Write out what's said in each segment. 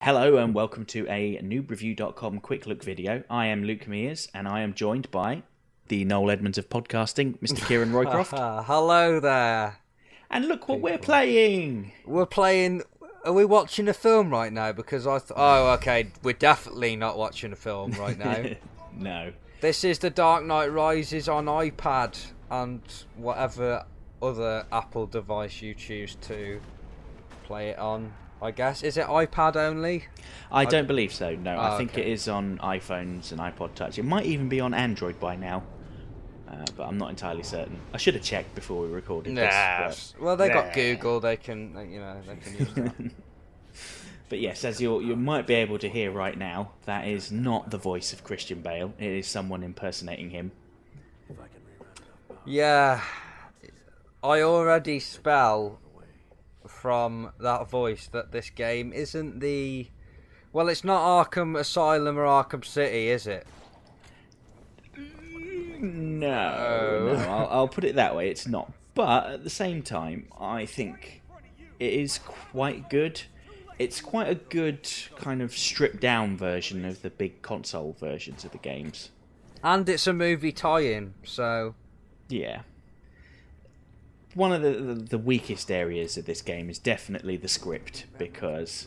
Hello and welcome to a noobreview.com quick look video. I am Luke Mears and I am joined by the Noel Edmonds of podcasting, Mr. Kieran Roycroft. Hello there. And look what we're playing. We're playing... Are we watching a film right now? Because oh, okay, we're definitely not watching a film right now. No. This is The Dark Knight Rises on iPad and whatever other Apple device you choose to play it on. I guess. Is it iPad only? I don't believe so, no. I think okay. it is on iPhones and iPod Touch. It might even be on Android by now, but I'm not entirely certain. I should have checked before we recorded this. Well, they got Google. They can, they can use that. But yes, as you might be able to hear right now, that is not the voice of Christian Bale. It is someone impersonating him. Yeah, I already spell from that voice that this game isn't the... Well, it's not Arkham Asylum or Arkham City, is it? No. I'll put it that way, it's not. But at the same time, I think it is quite good. It's quite a good kind of stripped down version of the big console versions of the games. And it's a movie tie-in, so... Yeah. One of the weakest areas of this game is definitely the script, because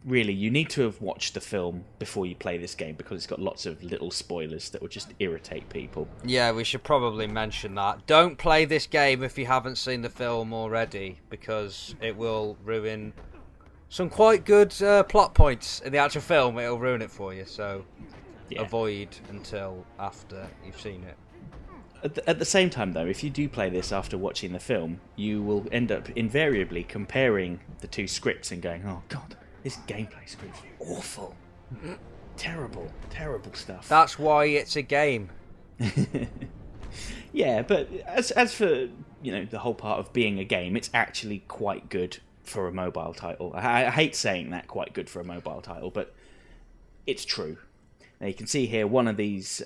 really you need to have watched the film before you play this game, because it's got lots of little spoilers that will just irritate people. Yeah, we should probably mention that. Don't play this game if you haven't seen the film already, because it will ruin some quite good plot points in the actual film. It'll ruin it for you, so avoid until after you've seen it. At the same time, though, if you do play this after watching the film, you will end up invariably comparing the two scripts and going, oh god, this gameplay script's awful. Terrible stuff. That's why it's a game. Yeah, but as for, the whole part of being a game, it's actually quite good for a mobile title. I hate saying that, quite good for a mobile title, but it's true. Now you can see here one of these...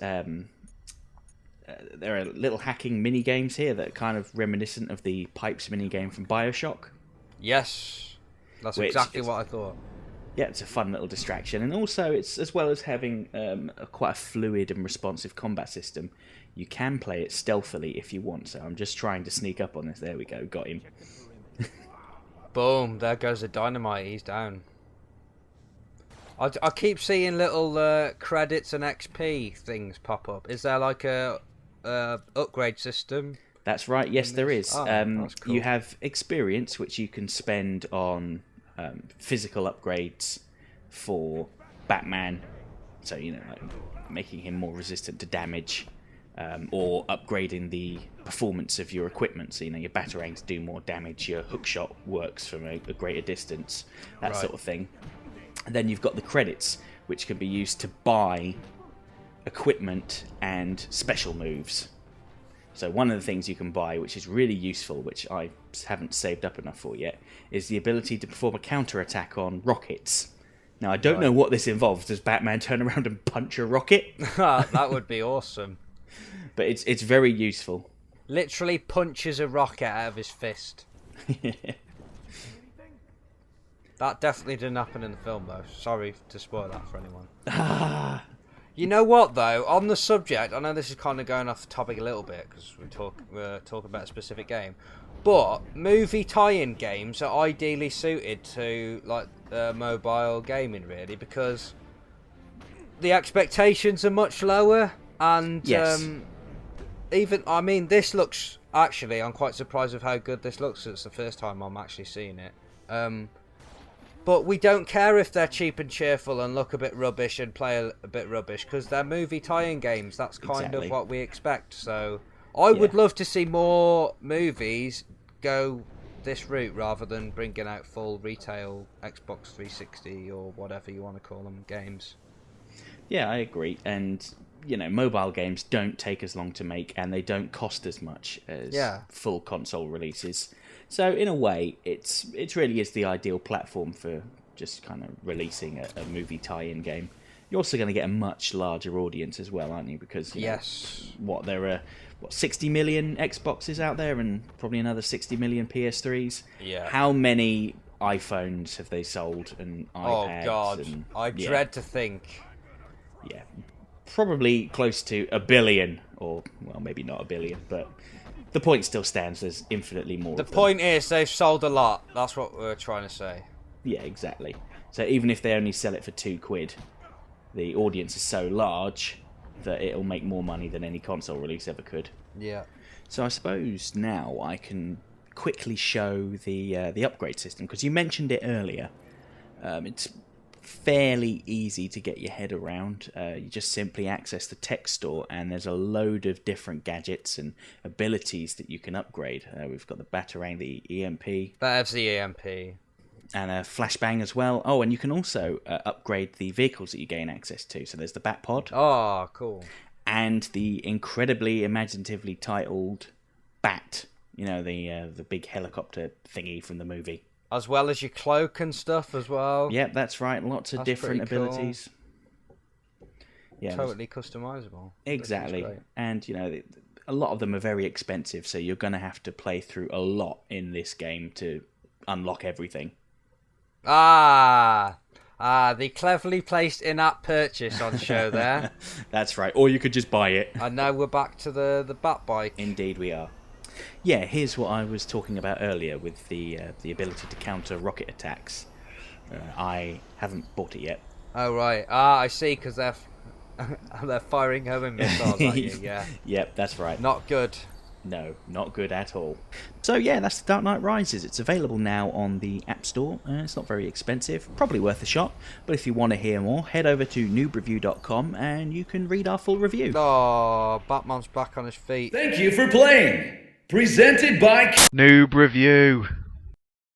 there are little hacking mini games here that are kind of reminiscent of the pipes mini game from BioShock. Yes, that's exactly what I thought. Yeah, it's a fun little distraction, and also it's, as well as having quite a fluid and responsive combat system, you can play it stealthily if you want. So I'm just trying to sneak up on this. There we go, got him. Boom! There goes the dynamite. He's down. I keep seeing little credits and XP things pop up. Is there like a upgrade system? That's right, yes there is. That's cool. You have experience, which you can spend on physical upgrades for Batman, so like making him more resistant to damage, or upgrading the performance of your equipment, so your batarangs do more damage, your hookshot works from a greater distance, that sort of thing. And then you've got the credits, which can be used to buy equipment and special moves. So one of the things you can buy, which is really useful, which I haven't saved up enough for yet, is the ability to perform a counter-attack on rockets. Now, I don't know what this involves. Does Batman turn around and punch a rocket? That would be awesome. But it's very useful. Literally punches a rocket out of his fist. That definitely didn't happen in the film, though. Sorry to spoil that for anyone. You know what, though? On the subject, I know this is kind of going off the topic a little bit, because we're talking about a specific game, but movie tie-in games are ideally suited to mobile gaming, really, because the expectations are much lower, and this looks... Actually, I'm quite surprised with how good this looks. It's the first time I'm actually seeing it. But we don't care if they're cheap and cheerful and look a bit rubbish and play a bit rubbish, because they're movie tie-in games. That's kind of what we expect. So I would love to see more movies go this route rather than bringing out full retail Xbox 360 or whatever you want to call them games. Yeah, I agree. And, mobile games don't take as long to make, and they don't cost as much as full console releases. So in a way, it really is the ideal platform for just kind of releasing a movie tie-in game. You're also going to get a much larger audience as well, aren't you? Because there are 60 million Xboxes out there and probably another 60 million PS3s. Yeah. How many iPhones have they sold and iPads? Oh God, and, I dread to think. Yeah, probably close to a billion, or well, maybe not a billion, but the point still stands. There's infinitely more. The point is they've sold a lot. That's what we're trying to say. Yeah, exactly. So even if they only sell it for £2, the audience is so large that it'll make more money than any console release ever could. Yeah. So I suppose now I can quickly show the upgrade system, because you mentioned it earlier. It's fairly easy to get your head around. You just simply access the tech store, and there's a load of different gadgets and abilities that you can upgrade. We've got the Batarang, the EMP. That's the EMP. And a flashbang as well. Oh, and you can also upgrade the vehicles that you gain access to. So there's the Batpod. Oh, cool. And the incredibly imaginatively titled Bat. You know, the big helicopter thingy from the movie. As well as your cloak and stuff as well. Yep, that's right. Lots of different abilities. Yeah, totally customizable. Exactly. And, you know, a lot of them are very expensive, so you're going to have to play through a lot in this game to unlock everything. The cleverly placed in-app purchase on show there. That's right. Or you could just buy it. And now we're back to the Bat Bike. Indeed we are. Yeah, here's what I was talking about earlier with the ability to counter rocket attacks. I haven't bought it yet. Oh, right. I see, because they're firing homing missiles at you, yeah. Yep, that's right. Not good. No, not good at all. So yeah, that's The Dark Knight Rises. It's available now on the App Store. It's not very expensive, probably worth a shot. But if you want to hear more, head over to noobreview.com and you can read our full review. Oh, Batman's back on his feet. Thank you for playing. Presented by Noob Review.